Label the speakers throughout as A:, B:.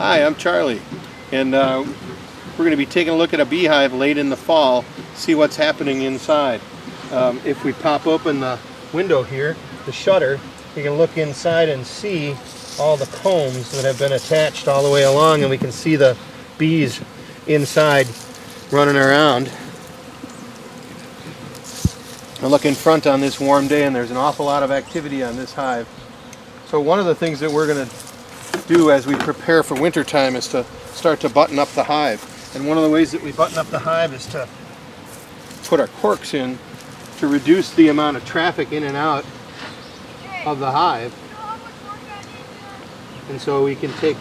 A: Hi, I'm Charlie, and we're going to be taking a look at a beehive late in the fall, see what's happening inside. If we pop open the window here, the shutter, you can look inside and see all the combs that have been attached all the way along, and we can see the bees inside running around. I look in front on this warm day, and there's an awful lot of activity on this hive. So one of the things that we're going to do as we prepare for winter time is to start to button up the hive. And one of the ways that we button up the hive is to put our corks in to reduce the amount of traffic in and out of the hive. And so we can take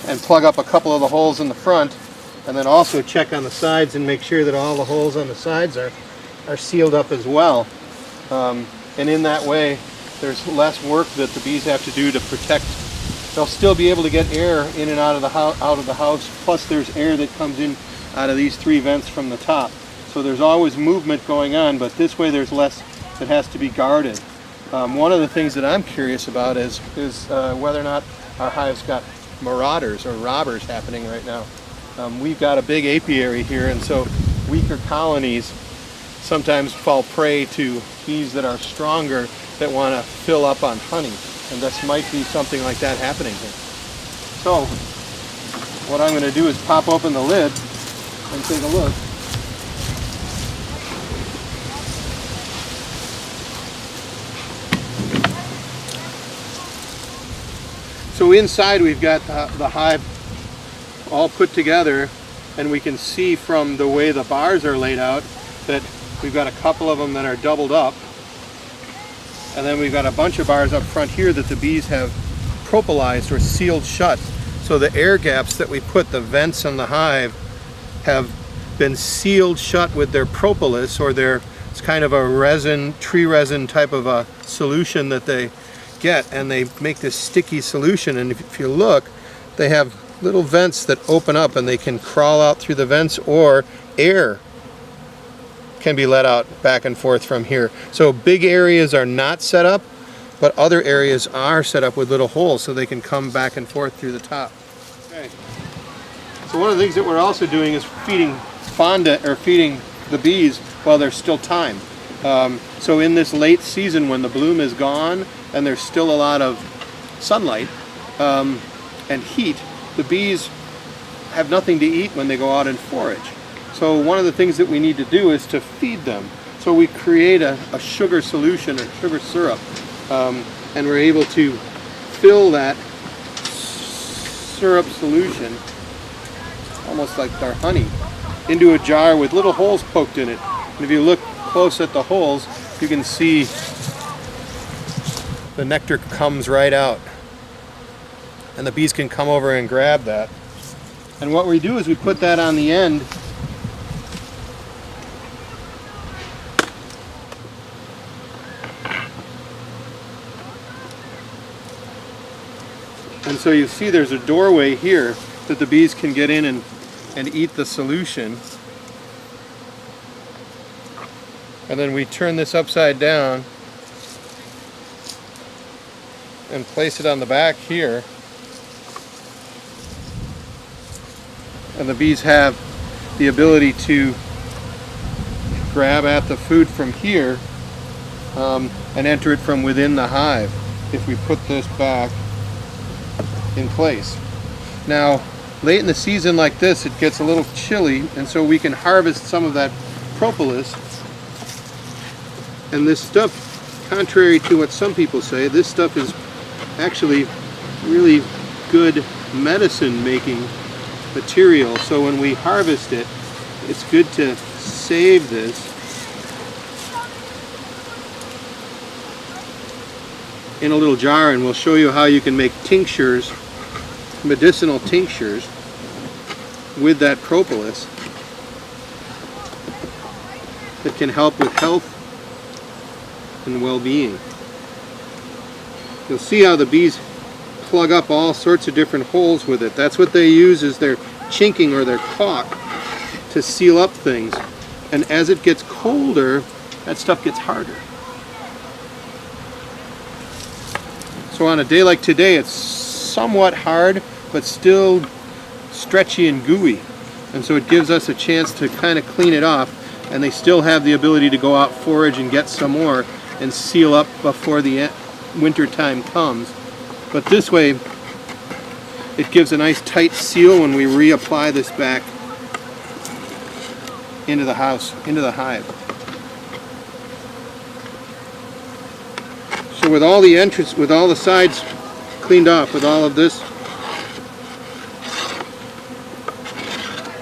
A: and plug up a couple of the holes in the front, and then also check on the sides and make sure that all the holes on the sides are sealed up as well. And in that way, there's less work that the bees have to do to protect. They'll still be able to get air in and out of the house, plus there's air that comes in out of these three vents from the top. So there's always movement going on, but this way there's less that has to be guarded. One of the things that I'm curious about is whether or not our hive's got marauders or robbers happening right now. We've got a big apiary here, and so weaker colonies sometimes fall prey to bees that are stronger that want to fill up on honey, and this might be something like that happening here. So what I'm going to do is pop open the lid and take a look. So inside we've got the hive all put together, and we can see from the way the bars are laid out that we've got a couple of them that are doubled up, and then we've got a bunch of bars up front here that the bees have propolized or sealed shut. So the air gaps that we put, the vents in the hive, have been sealed shut with their propolis, or it's kind of a resin, tree resin type of a solution that they get, and they make this sticky solution. And if you look, they have little vents that open up, and they can crawl out through the vents, or air can be let out back and forth from here. So big areas are not set up, but other areas are set up with little holes so they can come back and forth through the top. Okay. So one of the things that we're also doing is feeding fondant, or feeding the bees while there's still time. So in this late season when the bloom is gone and there's still a lot of sunlight and heat, the bees have nothing to eat when they go out and forage. So one of the things that we need to do is to feed them. So we create a sugar solution, or sugar syrup, and we're able to fill that syrup solution, almost like our honey, into a jar with little holes poked in it. And if you look close at the holes, you can see the nectar comes right out, and the bees can come over and grab that. And what we do is we put that on the end and so you see there's a doorway here that the bees can get in and eat the solution. And then we turn this upside down and place it on the back here. And the bees have the ability to grab at the food from here and enter it from within the hive if we put this back in place. Now, late in the season like this, it gets a little chilly, and so we can harvest some of that propolis. And this stuff, contrary to what some people say, this stuff is actually really good medicine making material. So when we harvest it, it's good to save this in a little jar, and we'll show you how you can make tinctures, medicinal tinctures, with that propolis that can help with health and well-being. You'll see how the bees plug up all sorts of different holes with it. That's what they use, is their chinking or their caulk to seal up things. And as it gets colder, that stuff gets harder. So So on a day like today, it's somewhat hard, but still stretchy and gooey. And so it gives us a chance to kind of clean it off, and they still have the ability to go out, forage, and get some more and seal up before the winter time comes. But this way, it gives a nice tight seal when we reapply this back into the house, into the hive. So with all the entrance, with all the sides cleaned off, with all of this,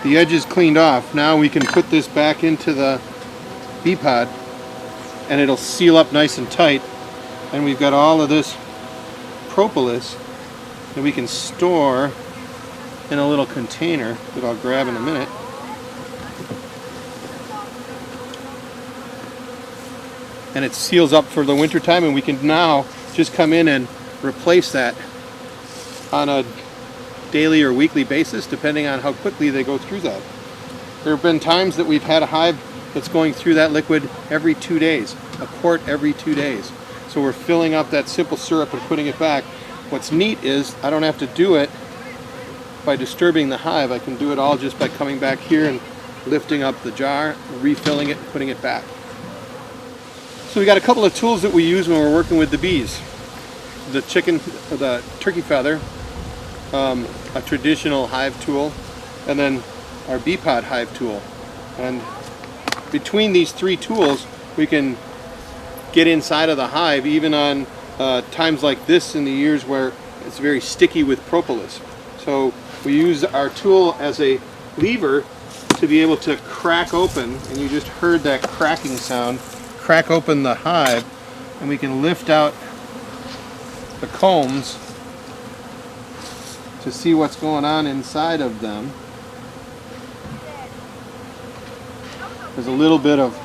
A: the edges cleaned off, now we can put this back into the bee pod and it'll seal up nice and tight. And we've got all of this propolis that we can store in a little container that I'll grab in a minute. And it seals up for the winter time, and we can now just come in and replace that on a daily or weekly basis, depending on how quickly they go through that. There have been times that we've had a hive that's going through that liquid every 2 days, a quart every 2 days. So we're filling up that simple syrup and putting it back. What's neat is I don't have to do it by disturbing the hive. I can do it all just by coming back here and lifting up the jar, refilling it, and putting it back. So we got a couple of tools that we use when we're working with the bees. The turkey feather, a traditional hive tool, and then our bee pod hive tool. And between these three tools, we can get inside of the hive, even on times like this in the years where it's very sticky with propolis. So we use our tool as a lever to be able to crack open, and you just heard that cracking sound, crack open the hive, and we can lift out the combs to see what's going on inside of them. There's a little bit of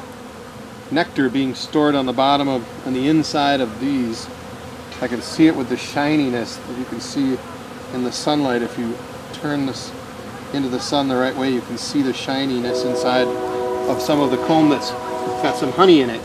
A: nectar being stored on the bottom of, on the inside of these. I can see it with the shininess that you can see in the sunlight. If you turn this into the sun the right way, you can see the shininess inside of some of the comb that's got some honey in it.